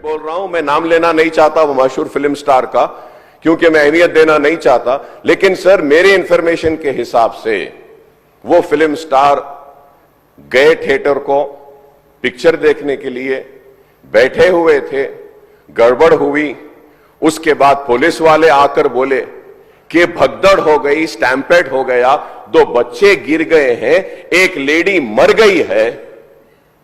बोल रहा हूं, मैं नाम लेना नहीं चाहता वो मशहूर फिल्म स्टार का, क्योंकि मैं अहमियत देना नहीं चाहता, लेकिन सर मेरे इंफॉर्मेशन के हिसाब से वो फिल्म स्टार गए थिएटर को पिक्चर देखने के लिए, बैठे हुए थे, गड़बड़ हुई, उसके बाद पुलिस वाले आकर बोले कि भगदड़ हो गई, स्टैम्पेड हो गया, 2 बच्चे गिर गए हैं, एक लेडी मर गई है।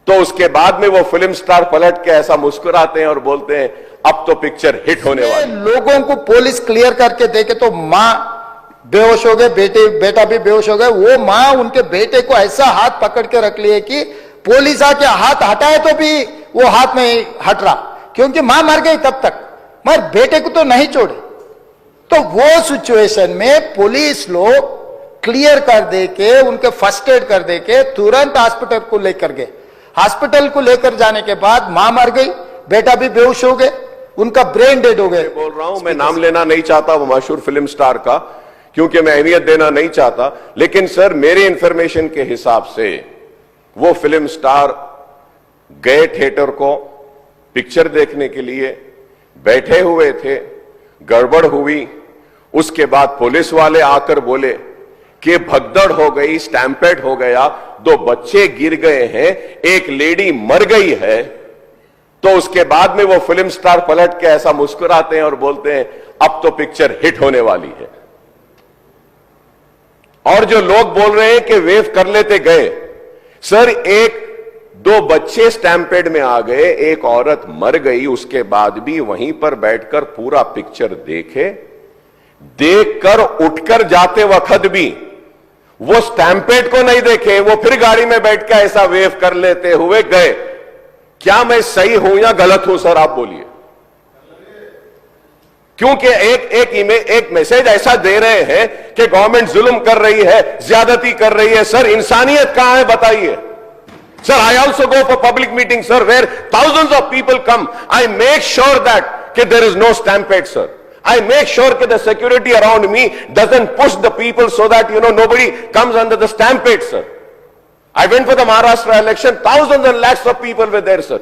तो उसके बाद में वो फिल्म स्टार पलट के ऐसा मुस्कुराते हैं और बोलते हैं अब तो पिक्चर हिट होने वाली। लोगों को पुलिस क्लियर करके देखे तो मां बेहोश हो गए, बेटा भी बेहोश हो गए। वो मां उनके बेटे को ऐसा हाथ पकड़ के रख लिए कि पुलिस आके हाथ हटाए तो भी वो हाथ में हट रहा, क्योंकि मां मर गई तब तक, मगर बेटे को तो नहीं छोड़े। तो वो सिचुएशन में पुलिस लोग क्लियर कर दे के, उनके फर्स्ट एड कर दे के तुरंत हॉस्पिटल को लेकर गए। हॉस्पिटल को लेकर जाने के बाद मां मर गई, बेटा भी बेहोश हो गए, उनका ब्रेन डेड हो गए। बोल रहा हूं, मैं नाम लेना नहीं चाहता वो मशहूर फिल्म स्टार का, क्योंकि मैं अहमियत देना नहीं चाहता, लेकिन सर मेरे इंफॉर्मेशन के हिसाब से वो फिल्म स्टार गए थिएटर को पिक्चर देखने के लिए, बैठे हुए थे, गड़बड़ हुई, उसके बाद पुलिस वाले आकर बोले कि भगदड़ हो गई, स्टैम्पेड हो गया, 2 बच्चे गिर गए हैं, एक लेडी मर गई है। तो उसके बाद में वो फिल्म स्टार पलट के ऐसा मुस्कुराते हैं और बोलते हैं अब तो पिक्चर हिट होने वाली है। और जो लोग बोल रहे हैं कि वेव कर लेते गए, सर 1-2 बच्चे स्टैम्पेड में आ गए, एक औरत मर गई, उसके बाद भी वहीं पर बैठकर पूरा पिक्चर देखकर उठकर जाते वक्त भी वो स्टैम्पेड को नहीं देखे, वो फिर गाड़ी में बैठ के ऐसा वेव कर लेते हुए गए। क्या मैं सही हूं या गलत हूं सर, आप बोलिए। क्योंकि एक मैसेज ऐसा दे रहे हैं कि गवर्नमेंट जुल्म कर रही है, ज्यादती कर रही है। सर इंसानियत कहां है बताइए। Sir, I also go for public meetings, sir, where thousands of people come. I make sure that there is no stampede, sir. I make sure that the security around me doesn't push the people so that, nobody comes under the stampede, sir. I went for the Maharashtra election, thousands and lakhs of people were there, sir.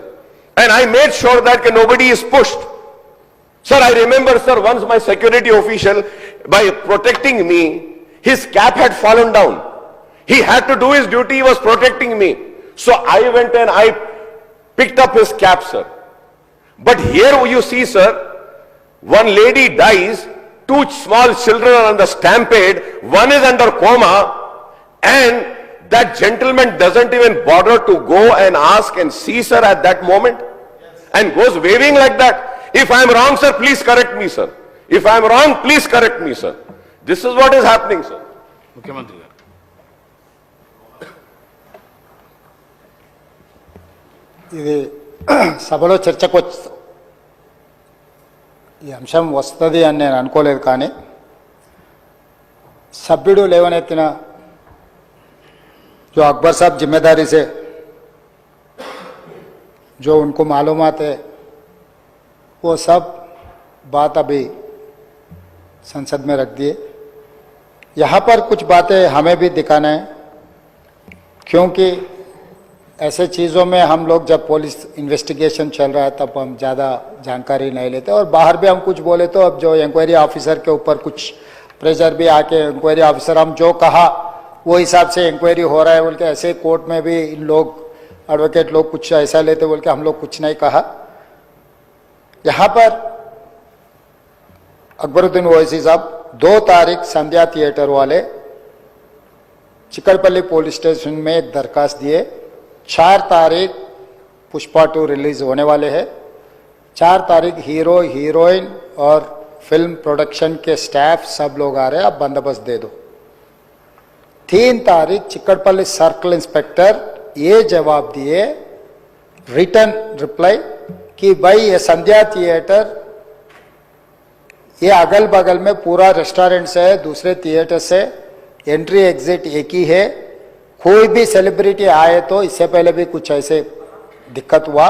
And I made sure that nobody is pushed. Sir, I remember, sir, once my security official, by protecting me, his cap had fallen down. He had to do his duty, he was protecting me. So I went and I picked up his cap, sir. But here you see, sir, one lady dies, 2 small children are on the stampede, one is under coma, and that gentleman doesn't even bother to go and ask and see, sir, at that moment, and goes waving like that. If I am wrong, sir, please correct me, sir. If I am wrong, please correct me, sir. This is what is happening, sir. मुख्यमंत्री ఇది సభలో చర్చకు ఈ అంశం వస్తుంది అని నేను అనుకోలేదు, కానీ సభ్యుడు లేవనెత్తిన जो अकबर साहब जिम्मेदारी से जो उनको मालूमात है वो सब बात अभी संसद में रख दिए। यहाँ पर कुछ बातें हमें भी दिखाना है, क्योंकि ऐसे चीज़ों में हम लोग जब पुलिस इन्वेस्टिगेशन चल रहा है तब हम ज़्यादा जानकारी नहीं लेते, और बाहर भी हम कुछ बोले तो अब जो इंक्वायरी ऑफिसर के ऊपर कुछ प्रेशर भी आके इंक्वायरी ऑफिसर हम जो कहा वो हिसाब से इंक्वायरी हो रहा है बोल के, ऐसे कोर्ट में भी इन लोग एडवोकेट लोग कुछ ऐसा लेते बोल के हम लोग कुछ नहीं कहा। यहाँ पर अकबरुद्दीन ओवैसी साहब 2 तारीख संध्या थिएटर वाले चिकलपल्ली पुलिस स्टेशन में एक दरखास्त दिए। 4 तारीख पुष्पा 2 रिलीज होने वाले हैं। 4 तारीख हीरो हीरोइन और फिल्म प्रोडक्शन के स्टाफ सब लोग आ रहे हैं, आप बंदोबस्त दे दो। 3 तारीख चिकलपल्ली सर्कल इंस्पेक्टर ये जवाब दिए, रिटर्न रिप्लाई, कि भाई ये संध्या थिएटर ये अगल बगल में पूरा रेस्टोरेंट से है, दूसरे थिएटर से एंट्री एग्जिट एक ही है, कोई भी सेलिब्रिटी आए तो इससे पहले भी कुछ ऐसे दिक्कत हुआ,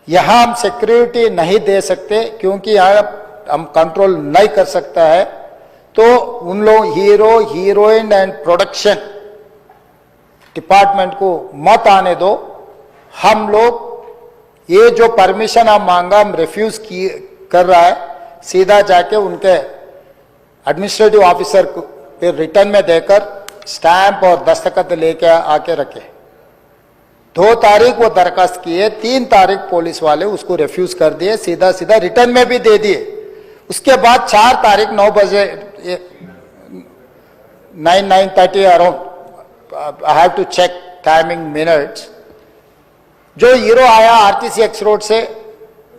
यहाँ हम सिक्योरिटी नहीं दे सकते क्योंकि यहाँ हम कंट्रोल नहीं कर सकता है, तो उन लोग hero heroine and production department को मत आने दो। हम लोग ये जो परमिशन आप मांगा हम रिफ्यूज कर रहा है, सीधा जाके उनके एडमिनिस्ट्रेटिव ऑफिसर को रिटर्न में देकर स्टैंप और दस्तखत लेके आके रखे। 2 तारीख वो दरखास्त किए, 3 तारीख पुलिस वाले उसको रिफ्यूज कर दिए, सीधा सीधा रिटर्न में भी दे दिए। उसके बाद 4 तारीख 9 बजे 9:30 around, I have to check timing minutes, जो हीरो आया आरटीसी एक्स रोड से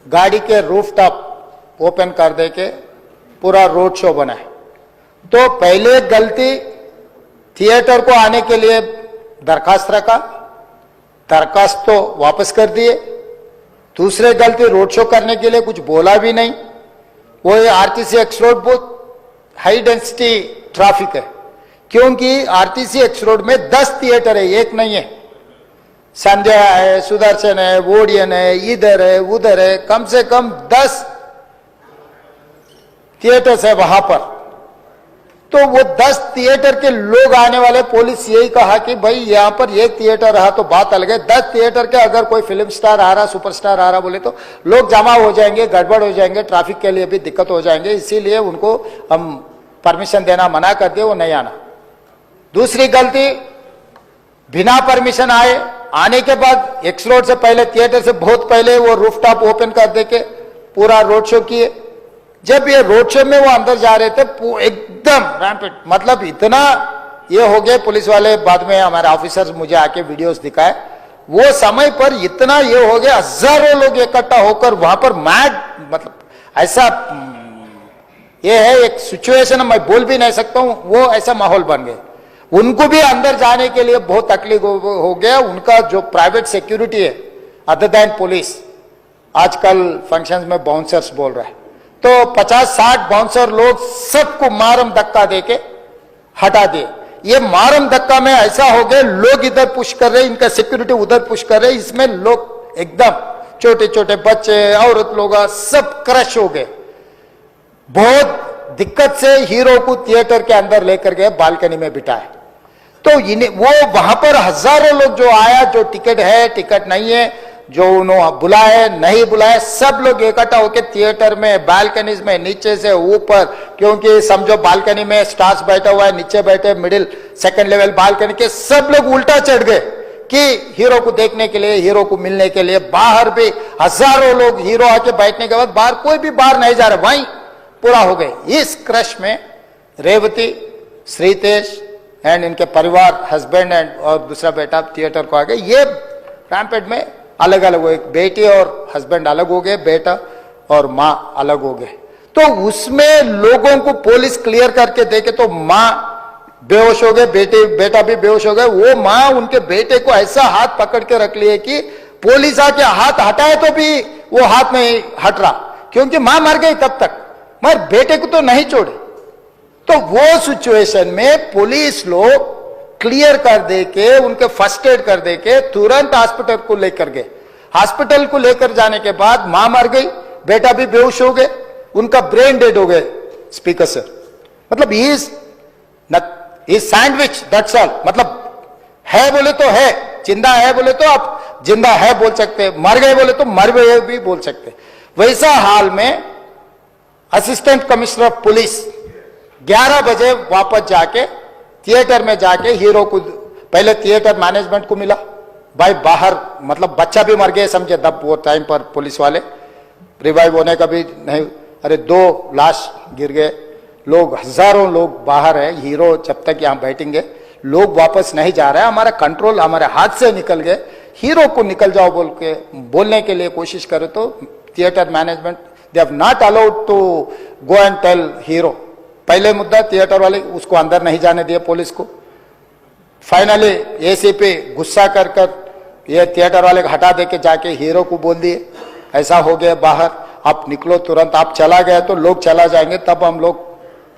गाड़ी के रूफ टॉप ओपन कर दे के पूरा रोड शो बनाए। तो पहले गलती थिएटर को आने के लिए दरखास्त रखा, दरखास्त तो वापस कर दिए। दूसरे गलती रोड शो करने के लिए कुछ बोला भी नहीं। वो आरटीसी एक्स रोड बहुत हाई डेंसिटी ट्रैफिक है, क्योंकि आरटीसी एक्स रोड में 10 थिएटर है, एक नहीं है। संध्या है, सुदर्शन है, वोडियन है, इधर है, उधर है, कम से कम 10 थिएटर्स है वहां पर। तो वो 10 थिएटर के लोग आने वाले, पुलिस यही कहा कि भाई यहां पर एक थिएटर रहा तो बात अलग है, 10 थिएटर के अगर कोई फिल्म स्टार आ रहा, सुपरस्टार आ रहा बोले तो लोग जमा हो जाएंगे, गड़बड़ हो जाएंगे, ट्रैफिक के लिए भी दिक्कत हो जाएंगे, इसीलिए उनको हम परमिशन देना मना कर दिए, वो नहीं आना। दूसरी गलती, बिना परमिशन आने के बाद एक्स रोड से पहले, थिएटर से बहुत पहले वो रूफटॉप ओपन कर दे के पूरा रोड शो किए। जब ये रोड शो में वो अंदर जा रहे थे एकदम रैंपेड, मतलब इतना ये हो गए, पुलिस वाले बाद में हमारे ऑफिसर्स मुझे आके वीडियोस दिखाए, वो समय पर इतना ये हो गया, हजारों लोग इकट्ठा होकर वहां पर मैड, मतलब ऐसा ये है एक सिचुएशन, मैं बोल भी नहीं सकता हूं, वो ऐसा माहौल बन गया। उनको भी अंदर जाने के लिए बहुत तकलीफ हो गया। उनका जो प्राइवेट सिक्योरिटी है अदर देन पुलिस, आजकल फंक्शंस में बाउंसर्स बोल रहा है, तो 50-60 बाउंसर लोग सबको मारम धक्का देके हटा दिए। ये मारम धक्का में ऐसा हो गया, लोग इधर पुश कर रहे, इनका सिक्योरिटी उधर पुश कर रहे, इसमें लोग एकदम छोटे छोटे बच्चे, औरत लोग सब क्रश हो गए। बहुत दिक्कत से हीरो को थिएटर के अंदर लेकर गए, बालकनी में बिठाए। तो वो वहां पर हजारों लोग जो आया, जो टिकट है, टिकट नहीं है, जो उन्होंने बुलाए नहीं बुलाए, सब लोग इकट्ठा होकर थिएटर में, बालकनीज में, नीचे से ऊपर, क्योंकि समझो बालकनी में स्टार्स बैठा हुआ है, नीचे बैठे मिडिल सेकंड लेवल बालकनी के सब लोग उल्टा चढ़ गए कि हीरो को देखने के लिए, हीरो को मिलने के लिए। बाहर भी हजारों लोग, हीरो आके बैठने के बाद बाहर कोई भी बाहर नहीं जा रहा, वहीं पूरा हो गए। इस क्रश में रेवती, श्रीतेश एंड इनके परिवार, हस्बैंड एंड और दूसरा बेटा थिएटर को आ गए। ये रैम्पेड में अलग अलग हो, एक बेटी और हस्बैंड अलग हो गए, बेटा और माँ अलग हो गए। तो उसमें लोगों को पुलिस क्लियर करके देखे तो माँ बेहोश हो गए, बेटा भी बेहोश हो गए। वो माँ उनके बेटे को ऐसा हाथ पकड़ के रख लिए कि पुलिस आके हाथ हटाए तो भी वो हाथ नहीं हट रहा, क्योंकि माँ मर गई तब तक, मगर बेटे को तो नहीं छोड़े। तो वो सिचुएशन में पुलिस लोग क्लियर कर दे के, उनके फर्स्ट एड कर दे के तुरंत हॉस्पिटल को लेकर गए। हॉस्पिटल को लेकर जाने के बाद मां मर गई, बेटा भी बेहोश हो गए, उनका ब्रेन डेड हो गए स्पीकर सर। मतलब इज सैंडविच, दैट्स ऑल। मतलब है बोले तो है, जिंदा है बोले तो आप जिंदा है बोल सकते, मर गए बोले तो मर गए भी बोल सकते। वैसा हाल में असिस्टेंट कमिश्नर ऑफ पुलिस 11 बजे वापस जाके थिएटर में जाके हीरो को, पहले थिएटर मैनेजमेंट को मिला, भाई बाहर, मतलब बच्चा भी मर गया समझे तब वो टाइम पर पुलिस वाले, रिवाइव होने का भी नहीं, अरे 2 लाश गिर गए, लोग हजारों लोग बाहर है, हीरो जब तक यहाँ बैठेंगे, लोग वापस नहीं जा रहे हैं, हमारा कंट्रोल हमारे हाथ से निकल गए, हीरो को निकल जाओ बोल के बोलने के लिए कोशिश करे तो theatre management they have not allowed to go and tell hero. पहले मुद्दा थिएटर वाले उसको अंदर नहीं जाने दिए पुलिस को। फाइनली एसीपी गुस्सा कर ये थिएटर वाले को हटा दे के जाके हीरो को बोल दिए ऐसा हो गया बाहर, आप निकलो तुरंत, आप चला गए तो लोग चला जाएंगे, तब हम लोग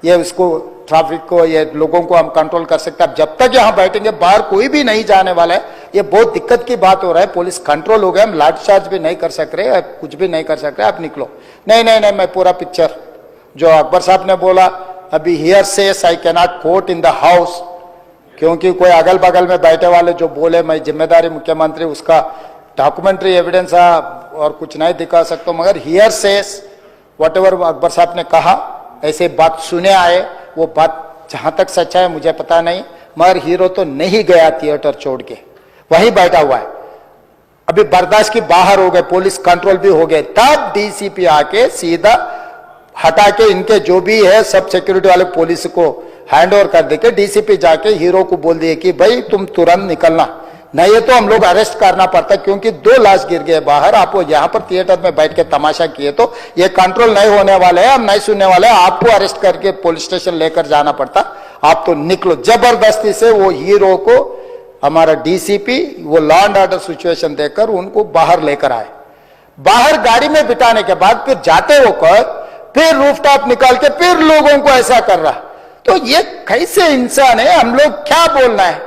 ये उसको ट्रैफिक को, ये लोगों को हम कंट्रोल कर सकते हैं। अब जब तक यहाँ बैठेंगे बाहर कोई भी नहीं जाने वाला है, ये बहुत दिक्कत की बात हो रहा है। पुलिस कंट्रोल हो गया, हम लाठीचार्ज भी नहीं कर सक रहे, कुछ भी नहीं कर सक रहे, आप निकलो। नहीं नहीं नहीं, मैं पूरा पिक्चर जो अकबर साहब ने बोला, अभी hearsay I cannot quote in the house, क्योंकि कोई अगल बगल में बैठे वाले जो बोले मैं जिम्मेदारी मुख्यमंत्री उसका डॉक्यूमेंट्री एविडेंस और कुछ नहीं दिखा सकता, मगर hearsay whatever Akbar sahab ने कहा, ऐसे बात सुने आए, वो बात जहां तक सच्चा है मुझे पता नहीं, मगर हीरो तो नहीं गया थिएटर छोड़ के, वहीं बैठा हुआ है। अभी बर्दाश्त की बाहर हो गए, पुलिस कंट्रोल भी हो गए, तब डीसीपी आके सीधा हटा के इनके जो भी है सब सिक्योरिटी वाले पुलिस को हैंड ओवर कर देके डीसीपी जाके हीरो को बोल दिए कि भाई तुम तुरंत निकलना, नहीं तो हम लोग अरेस्ट करना पड़ता, क्योंकि 2 लाश गिर गए बाहर, आप वो यहाँ पर थिएटर में बैठ के तमाशा किए तो ये कंट्रोल नहीं होने वाले हैं, हम नहीं सुनने वाले हैं, आपको अरेस्ट करके पुलिस स्टेशन लेकर जाना पड़ता, आप तो निकलो। जबरदस्ती से वो हीरो को हमारा डीसीपी वो लॉ एंड ऑर्डर सिचुएशन देकर उनको बाहर लेकर आए। बाहर गाड़ी में बिठाने के बाद फिर जाते होकर फिर रूफटॉप निकाल के फिर लोगों को ऐसा कर रहा, तो ये कैसे इंसान है, हम लोग क्या बोलना है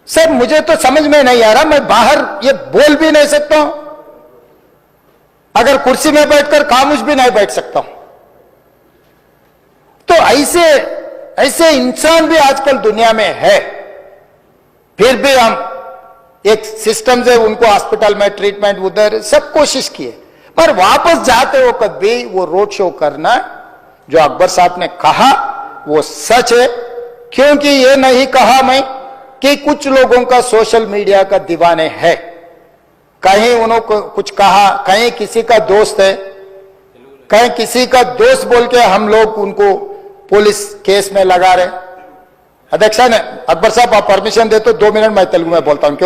सर, मुझे तो समझ में नहीं आ रहा। मैं बाहर ये बोल भी नहीं सकता हूं, अगर कुर्सी में बैठकर खामोश भी नहीं बैठ सकता हूं। तो ऐसे इंसान भी आजकल दुनिया में है, फिर भी हम एक सिस्टम से उनको हॉस्पिटल में ट्रीटमेंट उधर सब कोशिश किए, पर वापस जाते हो कभी वो रोड शो करना, जो अकबर साहब ने कहा वो सच है। क्योंकि ये नहीं कहा मैं कि कुछ लोगों का सोशल मीडिया का दीवाने है, कहीं उन्होंने कुछ कहा, कहीं किसी का दोस्त है, कहीं किसी का दोस्त बोल के हम लोग उनको पुलिस केस में लगा रहे। अध्यक्ष ने अकबर साहब आप परमिशन दे तो 2 मिनट मैं तेलुगु में बोलता हूं।